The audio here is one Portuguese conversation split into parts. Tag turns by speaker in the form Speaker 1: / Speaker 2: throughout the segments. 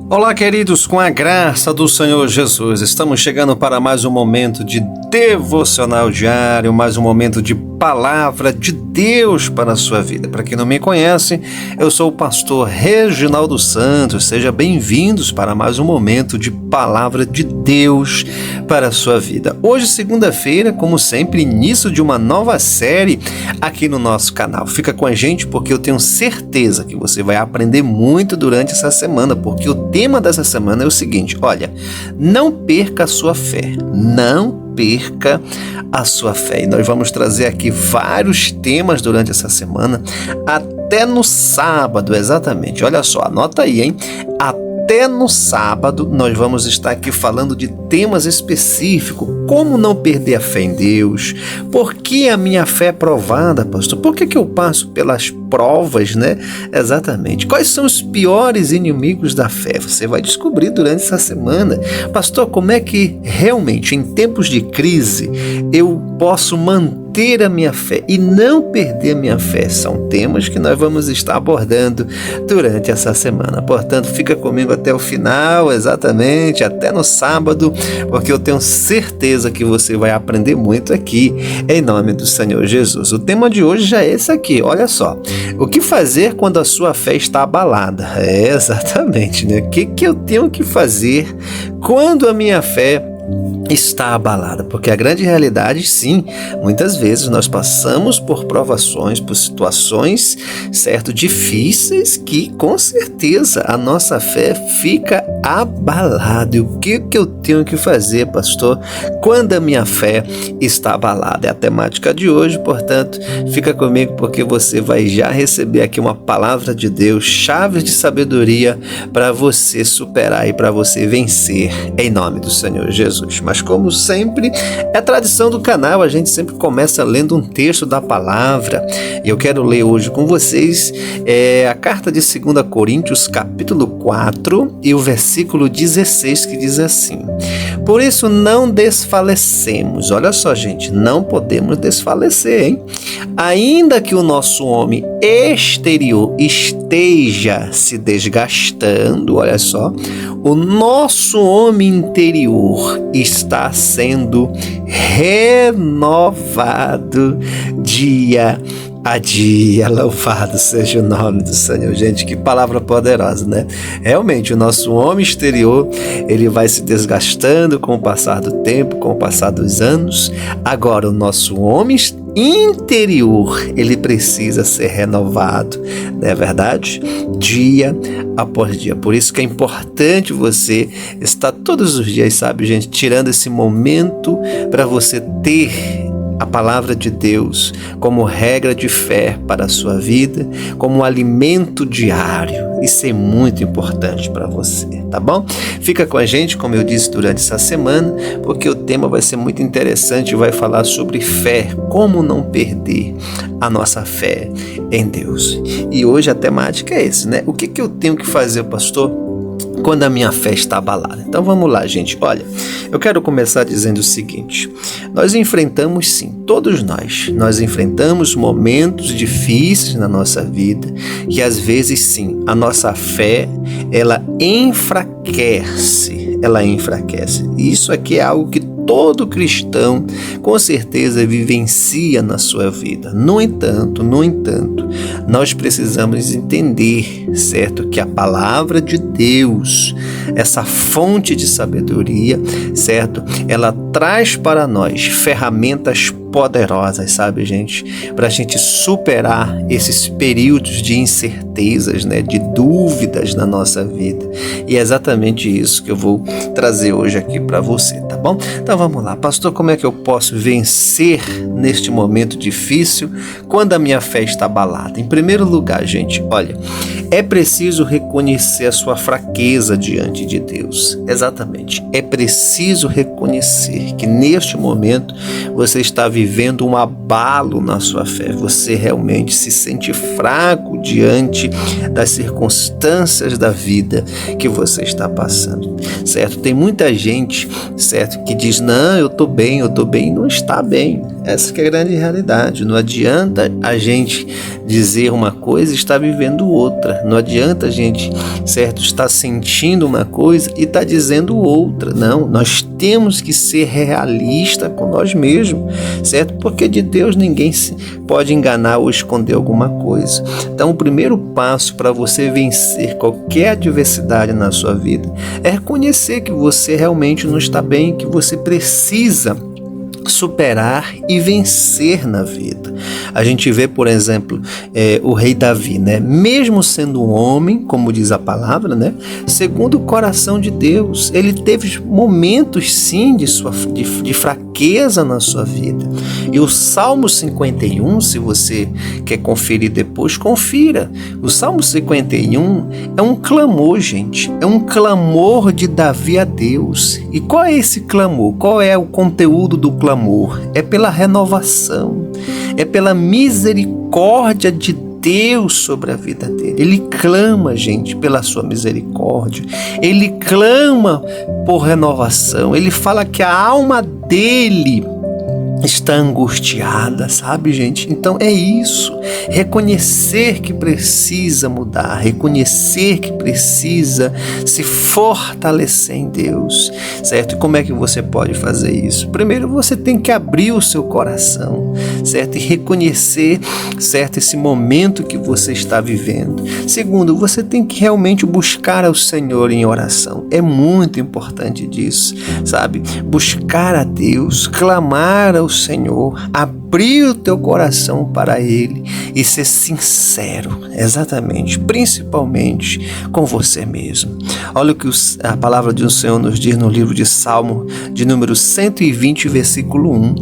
Speaker 1: Olá, queridos, com a graça do Senhor Jesus, estamos chegando para mais um momento de devocional diário, mais um momento de palavra de Deus para a sua vida. Para quem não me conhece, eu sou o pastor Reginaldo Santos, sejam bem-vindos para mais um momento de palavra de Deus para a sua vida. Hoje, segunda-feira, como sempre, início de uma nova série aqui no nosso canal. Fica com a gente porque eu tenho certeza que você vai aprender muito durante essa semana, porque o tema dessa semana é o seguinte: olha, não perca a sua fé, não perca a sua fé. E nós vamos trazer aqui vários temas durante essa semana, até no sábado, exatamente. Olha só, anota aí, hein? Até no sábado nós vamos estar aqui falando de temas específicos, como não perder a fé em Deus, por que a minha fé é provada, pastor, por que eu passo pelas provas, né? Exatamente. Quais são os piores inimigos da fé? Você vai descobrir durante essa semana. Pastor, como é que realmente em tempos de crise eu posso manter a minha fé e não perder a minha fé? São temas que nós vamos estar abordando durante essa semana. Portanto, fica comigo até o final, exatamente, até no sábado, porque eu tenho certeza que você vai aprender muito aqui, em nome do Senhor Jesus. O tema de hoje já é esse aqui, olha só. O que fazer quando a sua fé está abalada? É, exatamente, né? O que eu tenho que fazer quando a minha fé está abalada? Porque a grande realidade, sim, muitas vezes nós passamos por provações, por situações, certo, difíceis, que com certeza a nossa fé fica abalada. E o que eu tenho que fazer, pastor, quando a minha fé está abalada? É a temática de hoje, portanto, fica comigo porque você vai já receber aqui uma palavra de Deus, chaves de sabedoria para você superar e para você vencer, em nome do Senhor Jesus. Mas como sempre, é tradição do canal, a gente sempre começa lendo um texto da palavra, e eu quero ler hoje com vocês a carta de 2 Coríntios, capítulo 4, e o versículo 16, que diz assim: por isso não desfalecemos. Olha só, gente, não podemos desfalecer, hein? Ainda que o nosso homem exterior esteja se desgastando, olha só, o nosso homem interior está sendo renovado dia a dia. Louvado seja o nome do Senhor. Gente, que palavra poderosa, né? Realmente, o nosso homem exterior, ele vai se desgastando com o passar do tempo, com o passar dos anos. Agora, o nosso homem interior, ele precisa ser renovado, não é verdade? Dia após dia. Por isso que é importante você estar todos os dias, sabe, gente, tirando esse momento para você ter a palavra de Deus como regra de fé para a sua vida, como um alimento diário. Isso é muito importante para você, tá bom? Fica com a gente, como eu disse, durante essa semana, porque o tema vai ser muito interessante e vai falar sobre fé, como não perder a nossa fé em Deus. E hoje a temática é esse, né? O que eu tenho que fazer, pastor, quando a minha fé está abalada? Então vamos lá, gente. Olha, eu quero começar dizendo o seguinte: nós enfrentamos, sim, todos nós enfrentamos momentos difíceis na nossa vida, que às vezes, sim, a nossa fé, ela enfraquece. Isso aqui é algo que todo cristão com certeza vivencia na sua vida. No entanto, nós precisamos entender, certo, que a palavra de Deus, essa fonte de sabedoria, certo, ela traz para nós ferramentas poderosas, sabe, gente, para a gente superar esses períodos de incertezas, né, de dúvidas na nossa vida. E é exatamente isso que eu vou trazer hoje aqui para você, tá bom? Então vamos lá, pastor, como é que eu posso vencer neste momento difícil quando a minha fé está abalada? Em primeiro lugar, gente, olha, é preciso reconhecer a sua fraqueza diante de Deus. Exatamente, é preciso reconhecer que neste momento você está vivendo um abalo na sua fé, você realmente se sente fraco fraco diante das circunstâncias da vida que você está passando, certo? Tem muita gente, certo, que diz, não, eu estou bem, não está bem. Essa que é a grande realidade. Não adianta a gente dizer uma coisa e estar vivendo outra. Não adianta a gente, certo, estar sentindo uma coisa e estar dizendo outra. Não, nós temos que ser realistas com nós mesmos, certo? Porque de Deus ninguém pode enganar ou esconder alguma coisa. Então, o primeiro passo para você vencer qualquer adversidade na sua vida é reconhecer que você realmente não está bem, que você precisa superar e vencer na vida. A gente vê, por exemplo, o rei Davi, né? Mesmo sendo um homem, como diz a palavra, né? Segundo o coração de Deus, ele teve momentos sim de fraqueza na sua vida. E o Salmo 51, se você quer conferir depois, confira. O Salmo 51 é um clamor, gente. É um clamor de Davi a Deus. E qual é esse clamor? Qual é o conteúdo do clamor? É pela renovação, é pela misericórdia de Deus sobre a vida dele. Ele clama, gente, pela sua misericórdia. Ele clama por renovação. Ele fala que a alma dele está angustiada, sabe, gente? Então é isso, reconhecer que precisa mudar, reconhecer que precisa se fortalecer em Deus, certo? E como é que você pode fazer isso? Primeiro, você tem que abrir o seu coração, certo? E reconhecer, certo, esse momento que você está vivendo. Segundo, você tem que realmente buscar ao Senhor em oração. É muito importante disso, sabe? Buscar a Deus, clamar ao Senhor, abrir o teu coração para Ele e ser sincero, exatamente, principalmente com você mesmo. Olha o que a palavra do Senhor nos diz no livro de Salmo, de número 120, versículo 1.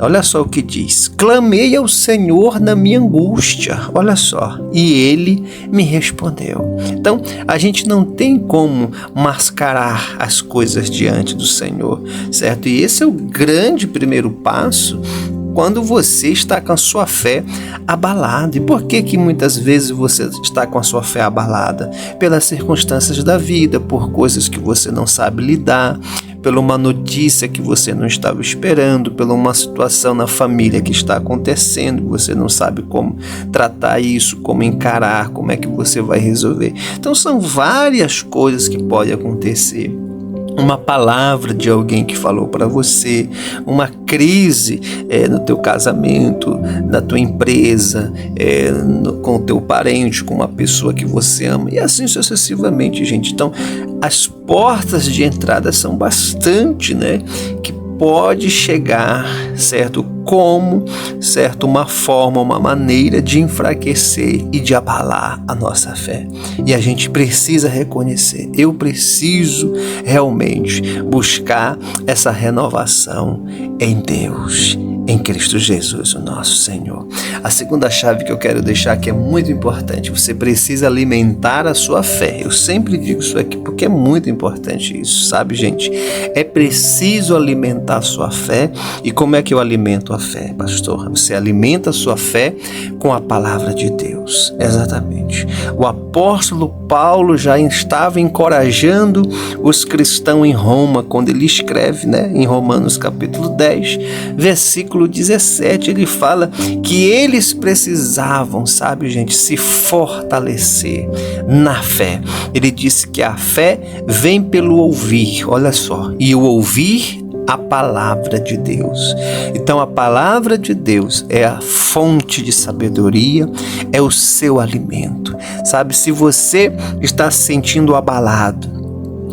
Speaker 1: Olha só o que diz: clamei ao Senhor na minha angústia, olha só, e Ele me respondeu. Então, a gente não tem como mascarar as coisas diante do Senhor, certo? E esse é o grande primeiro passo quando você está com a sua fé abalada. E por que muitas vezes você está com a sua fé abalada? Pelas circunstâncias da vida, por coisas que você não sabe lidar, pela uma notícia que você não estava esperando, pela uma situação na família que está acontecendo, você não sabe como tratar isso, como encarar, como é que você vai resolver. Então são várias coisas que podem acontecer. Uma palavra de alguém que falou para você, uma crise no teu casamento, na tua empresa, com o teu parente, com uma pessoa que você ama, e assim sucessivamente, gente. Então, as portas de entrada são bastante, né, que pode chegar, certo? Como, certo? Uma forma, uma maneira de enfraquecer e de abalar a nossa fé. E a gente precisa reconhecer, eu preciso realmente buscar essa renovação em Deus, em Cristo Jesus, o nosso Senhor. A segunda chave que eu quero deixar aqui é muito importante. Você precisa alimentar a sua fé. Eu sempre digo isso aqui porque é muito importante isso, sabe, gente? É preciso alimentar a sua fé. E como é que eu alimento a fé, pastor? Você alimenta a sua fé com a palavra de Deus. Exatamente. O apóstolo Paulo já estava encorajando os cristãos em Roma, quando ele escreve, né, em Romanos capítulo 10, versículo 17, ele fala que eles precisavam, sabe, gente, se fortalecer na fé. Ele disse que a fé vem pelo ouvir, olha só, e o ouvir a palavra de Deus. Então a palavra de Deus é a fonte de sabedoria, é o seu alimento, sabe? Se você está se sentindo abalado,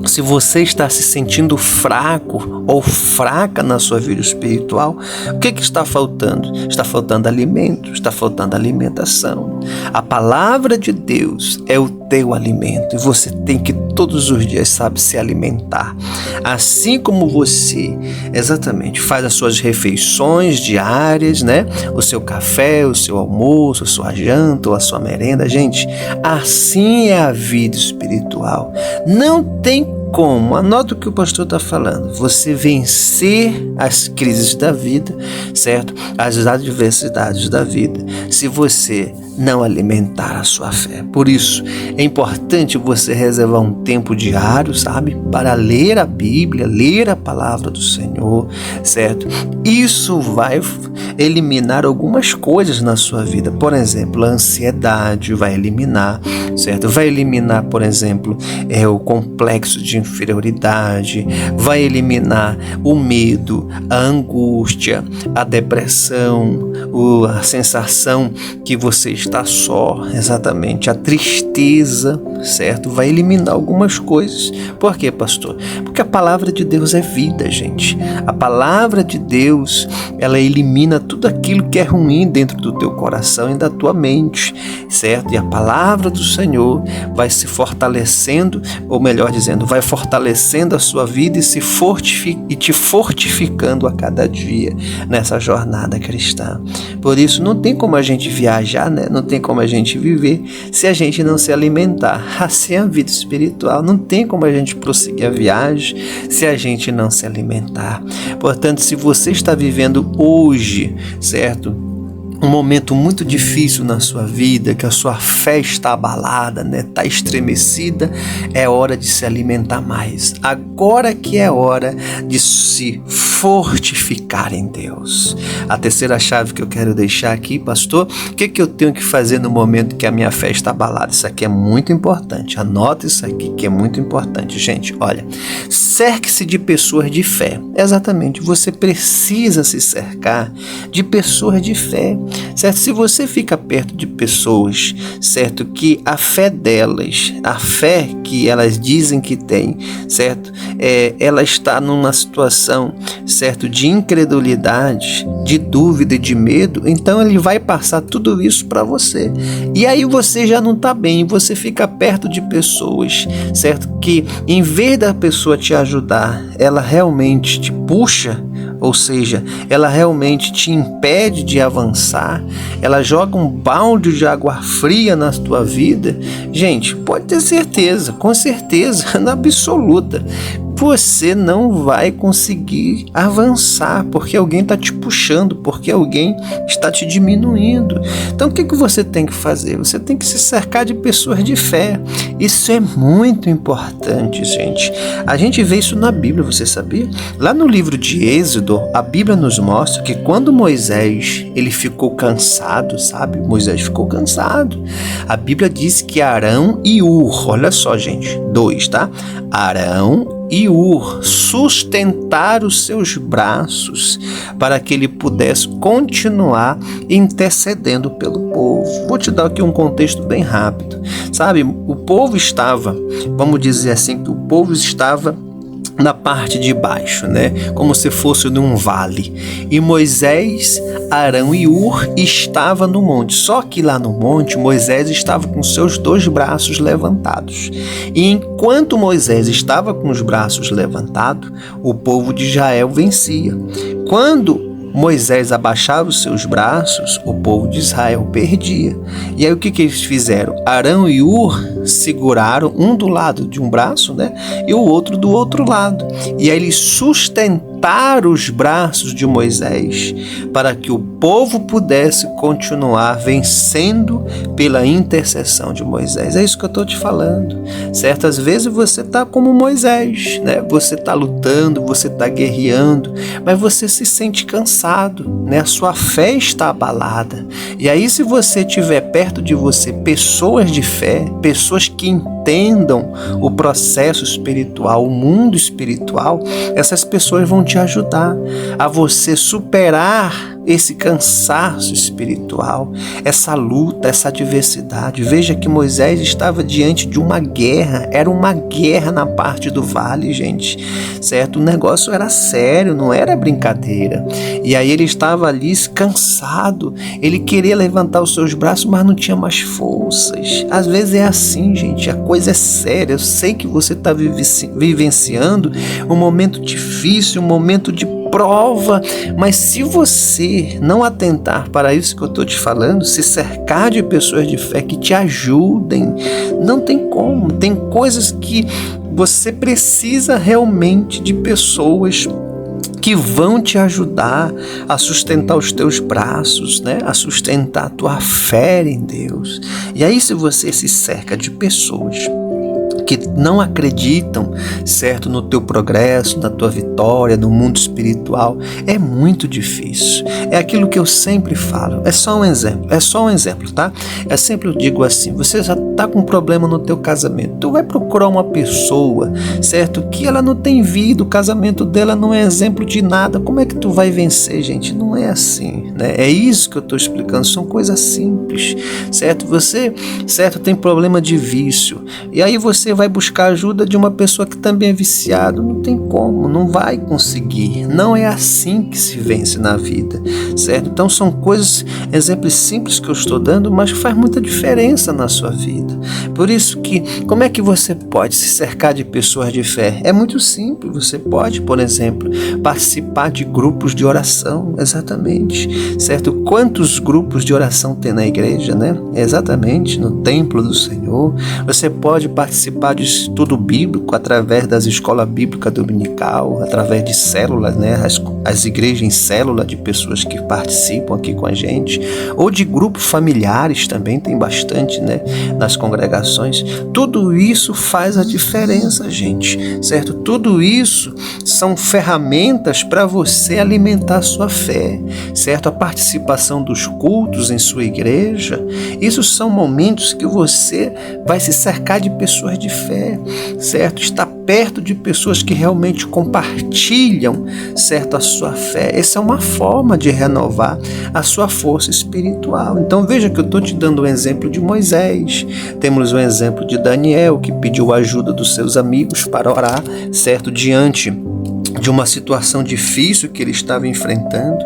Speaker 1: se você está se sentindo fraco ou fraca na sua vida espiritual, o que está faltando? Está faltando alimento, está faltando alimentação. A palavra de Deus é o teu alimento e você tem que todos os dias, sabe, se alimentar. Assim como você, exatamente, faz as suas refeições diárias, né? O seu café, o seu almoço, a sua janta ou a sua merenda, gente, assim é a vida espiritual. Não tem como? Anota o que o pastor está falando. Você vencer as crises da vida, certo? As adversidades da vida, se você não alimentar a sua fé. Por isso, é importante você reservar um tempo diário, sabe? Para ler a Bíblia, ler a palavra do Senhor, certo? Isso vai eliminar algumas coisas na sua vida. Por exemplo, a ansiedade vai eliminar, certo? Vai eliminar, por exemplo, o complexo de inferioridade, vai eliminar o medo, a angústia, a depressão, a sensação que você está só, exatamente, a tristeza, certo? Vai eliminar algumas coisas. Por quê, pastor? Porque a palavra de Deus é vida, gente. A palavra de Deus, ela elimina tudo aquilo que é ruim dentro do teu coração e da tua mente, certo? E a palavra do Senhor vai se fortalecendo, ou melhor dizendo, vai fortalecendo a sua vida e te fortificando a cada dia nessa jornada cristã. Por isso, não tem como a gente viajar, né? Não tem como a gente viver se a gente não se alimentar. Assim é a vida espiritual. Não tem como a gente prosseguir a viagem se a gente não se alimentar. Portanto, se você está vivendo hoje, certo? Um momento muito difícil na sua vida, que a sua fé está abalada, né? Está estremecida, é hora de se alimentar mais. Agora que é hora de se fortificar em Deus. A terceira chave que eu quero deixar aqui, pastor, o que eu tenho que fazer no momento que a minha fé está abalada? Isso aqui é muito importante. Anota isso aqui que é muito importante, gente. Olha, cerque-se de pessoas de fé. Exatamente, você precisa se cercar de pessoas de fé. Certo? Se você fica perto de pessoas, certo, que a fé delas, a fé que elas dizem que têm, certo, ela está numa situação, certo, de incredulidade, de dúvida e de medo, então ele vai passar tudo isso para você. E aí você já não está bem, você fica perto de pessoas, certo, que em vez da pessoa te ajudar, ela realmente te puxa, ou seja, ela realmente te impede de avançar, ela joga um balde de água fria na tua vida. Gente, pode ter certeza, com certeza, na absoluta, você não vai conseguir avançar, porque alguém está te puxando, porque alguém está te diminuindo. Então o que você tem que fazer? Você tem que se cercar de pessoas de fé. Isso é muito importante, gente. A gente vê isso na Bíblia, você sabia? Lá no livro de Êxodo, a Bíblia nos mostra que quando Moisés ele ficou cansado, sabe? Moisés ficou cansado. A Bíblia diz que Arão e Hur, olha só, gente, 2, tá? Arão e Hur sustentaram os seus braços para que ele pudesse continuar intercedendo pelo povo. Vou te dar aqui um contexto bem rápido. Sabe, o povo estava, vamos dizer assim, que o povo estava na parte de baixo, né? Como se fosse num vale. E Moisés, Arão e Hur estavam no monte. Só que lá no monte, Moisés estava com seus 2 braços levantados. E enquanto Moisés estava com os braços levantados, o povo de Israel vencia. Quando Moisés abaixava os seus braços, o povo de Israel perdia. E aí o que eles fizeram? Arão e Hur seguraram um do lado de um braço, né? E o outro do outro lado. E aí eles sustentaram os braços de Moisés para que o povo pudesse continuar vencendo pela intercessão de Moisés. É isso que eu estou te falando. Certas vezes você está como Moisés, né? Você está lutando, você está guerreando, mas você se sente cansado, né? A sua fé está abalada. E aí, se você tiver perto de você pessoas de fé, pessoas que entendam o processo espiritual, o mundo espiritual, essas pessoas vão te ajudar a você superar esse cansaço espiritual, essa luta, essa adversidade. Veja que Moisés estava diante de uma guerra, era uma guerra na parte do vale, gente, certo? O negócio era sério, não era brincadeira. E aí ele estava ali cansado, ele queria levantar os seus braços, mas não tinha mais forças. Às vezes é assim, gente, a coisa é séria. Eu sei que você está vivenciando um momento difícil, um momento de prova, mas se você não atentar para isso que eu estou te falando, se cercar de pessoas de fé que te ajudem, não tem como. Tem coisas que você precisa realmente de pessoas que vão te ajudar a sustentar os teus braços, né? A sustentar a tua fé em Deus. E aí, se você se cerca de pessoas que não acreditam, certo, no teu progresso, na tua vitória, no mundo espiritual, é muito difícil. É aquilo que eu sempre falo, é só um exemplo, tá? Eu sempre digo assim, você já tá com um problema no teu casamento, tu vai procurar uma pessoa, certo, que ela não tem vida, o casamento dela não é exemplo de nada, como é que tu vai vencer, gente? Não é assim, né? É isso que eu tô explicando, são coisas simples, certo? Você, certo, tem problema de vício, e aí você vai buscar ajuda de uma pessoa que também é viciado. Não tem como, não vai conseguir. Não é assim que se vence na vida, certo? Então são coisas, exemplos simples que eu estou dando, mas que faz muita diferença na sua vida. Por isso que, como é que você pode se cercar de pessoas de fé? É muito simples, você pode, por exemplo, participar de grupos de oração, exatamente, certo? Quantos grupos de oração tem na igreja, né? Exatamente, no templo do Senhor. Você pode participar de estudo bíblico através das escolas bíblicas dominical, através de células, né? As igrejas em célula de pessoas que participam aqui com a gente, ou de grupos familiares também, tem bastante, né? Nas congregações. Tudo isso faz a diferença, gente, certo? Tudo isso são ferramentas para você alimentar a sua fé, certo? A participação dos cultos em sua igreja, isso são momentos que você vai se cercar de pessoas de fé, certo? Está perto de pessoas que realmente compartilham, certo, a sua fé. Essa é uma forma de renovar a sua força espiritual. Então veja que eu estou te dando um exemplo de Moisés, temos um exemplo de Daniel, que pediu ajuda dos seus amigos para orar, certo, diante de uma situação difícil que ele estava enfrentando,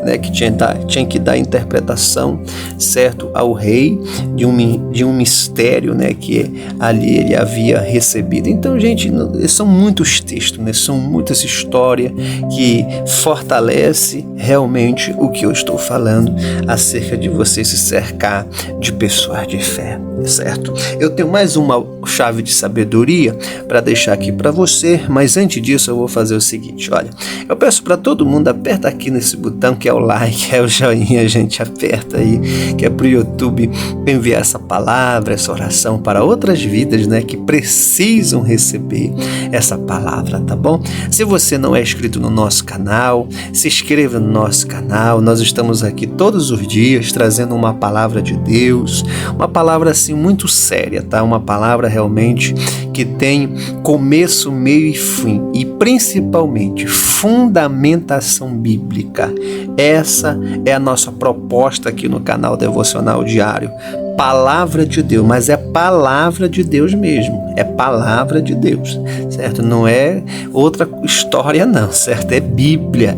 Speaker 1: né, que tinha que dar interpretação, certo, ao rei de um mistério, né, que ali ele havia recebido. Então, gente, são muitos textos, né, são muitas histórias que fortalece realmente o que eu estou falando acerca de você se cercar de pessoas de fé, certo? Eu tenho mais uma chave de sabedoria para deixar aqui para você, mas antes disso eu vou fazer o seguinte, olha, eu peço para todo mundo, aperta aqui nesse botão que é o like, é o joinha, gente, aperta aí, que é para o YouTube enviar essa palavra, essa oração para outras vidas, né, que precisam receber essa palavra, tá bom? Se você não é inscrito no nosso canal, se inscreva no nosso canal, nós estamos aqui todos os dias trazendo uma palavra de Deus, uma palavra assim muito séria, tá? Uma palavra realmente que tem começo, meio e fim, e principalmente fundamentação bíblica. Essa é a nossa proposta aqui no canal Devocional Diário. Palavra de Deus, mas é palavra de Deus mesmo, é palavra de Deus, certo? Não é outra história não, certo? É Bíblia,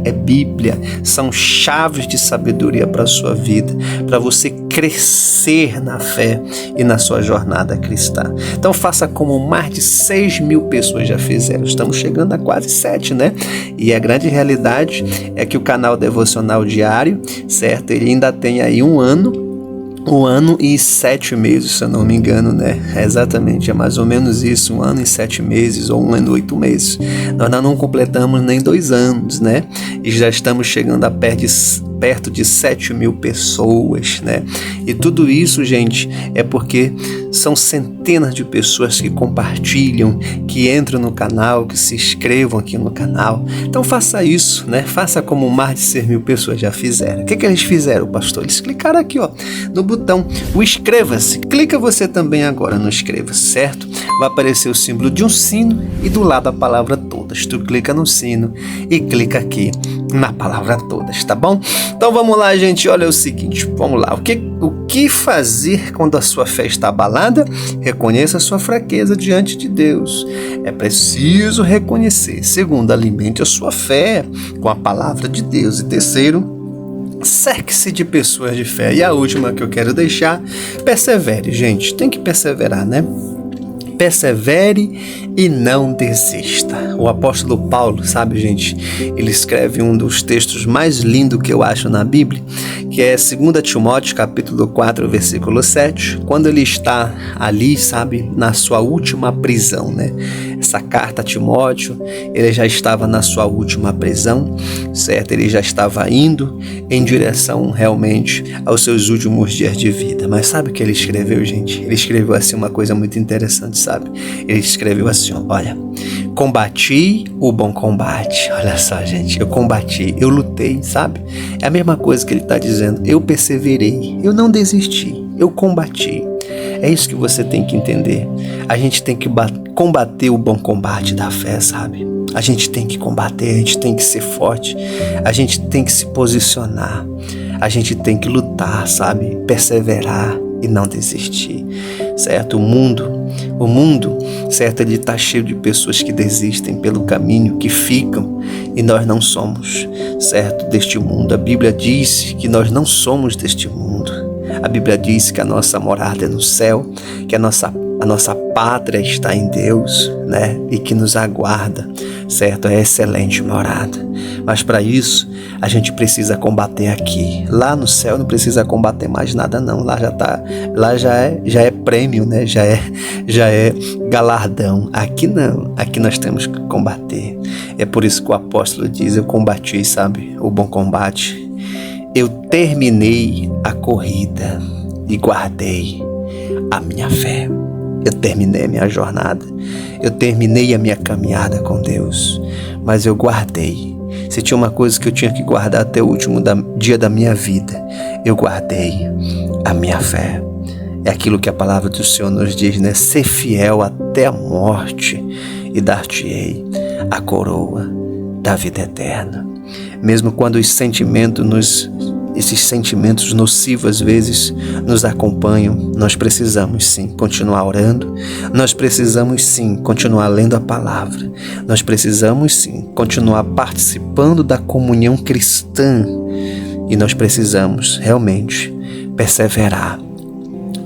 Speaker 1: são chaves de sabedoria para a sua vida, para você crescer na fé e na sua jornada cristã. Então faça como mais de 6.000 pessoas já fizeram, estamos chegando a quase 7, né? E a grande realidade é que o canal Devocional Diário, certo? Ele ainda tem aí um ano e 7 meses, se eu não me engano, né? Exatamente, é mais ou menos isso, 1 ano e 7 meses ou 1 ano e 8 meses. Nós ainda não completamos nem 2 anos, né? E já estamos chegando a perto de 7.000 pessoas, né? E tudo isso, gente, é porque são centenas de pessoas que compartilham, que entram no canal, que se inscrevam aqui no canal. Então faça isso, né? Faça como mais de 6.000 pessoas já fizeram. O que eles fizeram, pastor? Eles clicaram aqui, ó, no botão o inscreva-se. Clica você também agora no inscreva-se, certo? Vai aparecer o símbolo de um sino e do lado a palavra todas. Tu clica no sino e clica aqui na palavra todas, tá bom? Então vamos lá, gente, olha o seguinte, vamos lá, o que fazer quando a sua fé está abalada? Reconheça a sua fraqueza diante de Deus, é preciso reconhecer. Segundo, alimente a sua fé com a palavra de Deus. E terceiro, cerque-se de pessoas de fé. E a última que eu quero deixar, persevere, gente, tem que perseverar, né? Persevere e não desista. O apóstolo Paulo, sabe, gente, ele escreve um dos textos mais lindos que eu acho na Bíblia, que é 2 Timóteo, capítulo 4, versículo 7, quando ele está ali, sabe, na sua última prisão, né? essa carta a Timóteo, ele já estava na sua última prisão, certo? Ele já estava indo em direção realmente aos seus últimos dias de vida. Mas sabe o que ele escreveu, gente? Ele escreveu assim uma coisa muito interessante, sabe? Ele escreveu assim, olha, combati o bom combate. Olha só, gente, eu combati, eu lutei, sabe? É a mesma coisa que ele está dizendo, eu perseverei, eu não desisti, eu combati. É isso que você tem que entender. A gente tem que combater o bom combate da fé, sabe? A gente tem que combater, a gente tem que ser forte, a gente tem que se posicionar, a gente tem que lutar, sabe? Perseverar e não desistir, certo? O mundo, certo? Ele está cheio de pessoas que desistem pelo caminho, que ficam, e nós não somos, certo? Deste mundo. A Bíblia diz que nós não somos deste mundo. A Bíblia diz que a nossa morada é no céu, que a nossa pátria está em Deus, né? E que nos aguarda, certo? É excelente morada. Mas para isso, a gente precisa combater aqui. Lá no céu não precisa combater mais nada não. Lá já é prêmio, né? Já é galardão. Aqui não. Aqui nós temos que combater. É por isso que o apóstolo diz, eu combati, sabe? O bom combate. Eu terminei a corrida e guardei a minha fé. Eu terminei a minha jornada, eu terminei a minha caminhada com Deus, mas eu guardei. Se tinha uma coisa que eu tinha que guardar até o último dia da minha vida, eu guardei a minha fé. É aquilo que a palavra do Senhor nos diz, né? Ser fiel até a morte e dar-te-ei a coroa da vida eterna. Mesmo quando esses sentimentos nocivos às vezes nos acompanham, nós precisamos sim continuar orando, nós precisamos sim continuar lendo a palavra, nós precisamos sim continuar participando da comunhão cristã e nós precisamos realmente perseverar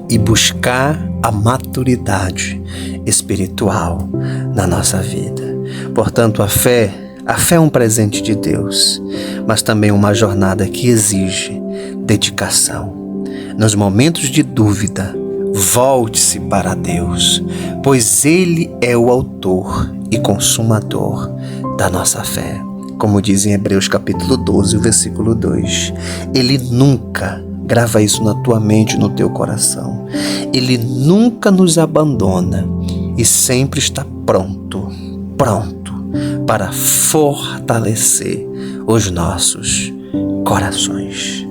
Speaker 1: e buscar a maturidade espiritual na nossa vida. Portanto, a fé é um presente de Deus, mas também uma jornada que exige dedicação. Nos momentos de dúvida, volte-se para Deus, pois Ele é o autor e consumador da nossa fé. Como diz em Hebreus capítulo 12, versículo 2. Ele nunca, grava isso na tua mente e no teu coração, Ele nunca nos abandona e sempre está pronto para fortalecer os nossos corações.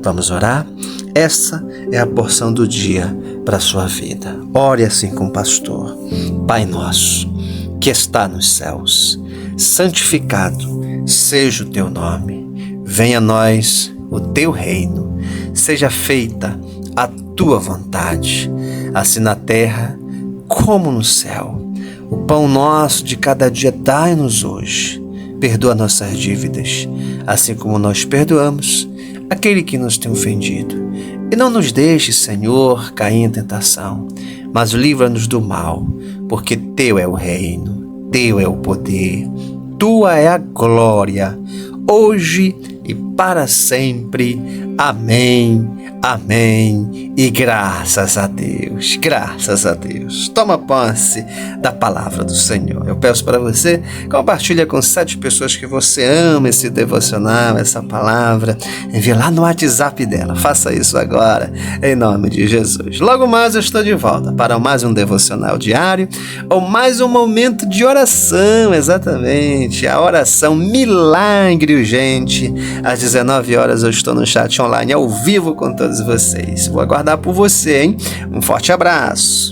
Speaker 1: Vamos orar? Essa é a porção do dia para a sua vida. Ore assim com o pastor. Pai nosso, que está nos céus, santificado seja o teu nome. Venha a nós o teu reino. Seja feita a tua vontade, assim na terra como no céu. O pão nosso de cada dia dai-nos hoje. Perdoa nossas dívidas, assim como nós perdoamos aquele que nos tem ofendido. E não nos deixes, Senhor, cair em tentação, mas livra-nos do mal, porque Teu é o reino, Teu é o poder, Tua é a glória, hoje e para sempre. Amém, amém e graças a Deus, graças a Deus. Toma posse da palavra do Senhor. Eu peço para você, compartilha com 7 pessoas que você ama esse devocional, essa palavra, envie lá no WhatsApp dela. Faça isso agora, em nome de Jesus. Logo mais eu estou de volta para mais um devocional diário ou mais um momento de oração, exatamente, a oração milagre urgente. Às 19 horas eu estou no chat online ao vivo com todos vocês. Vou aguardar por você, hein? Um forte abraço.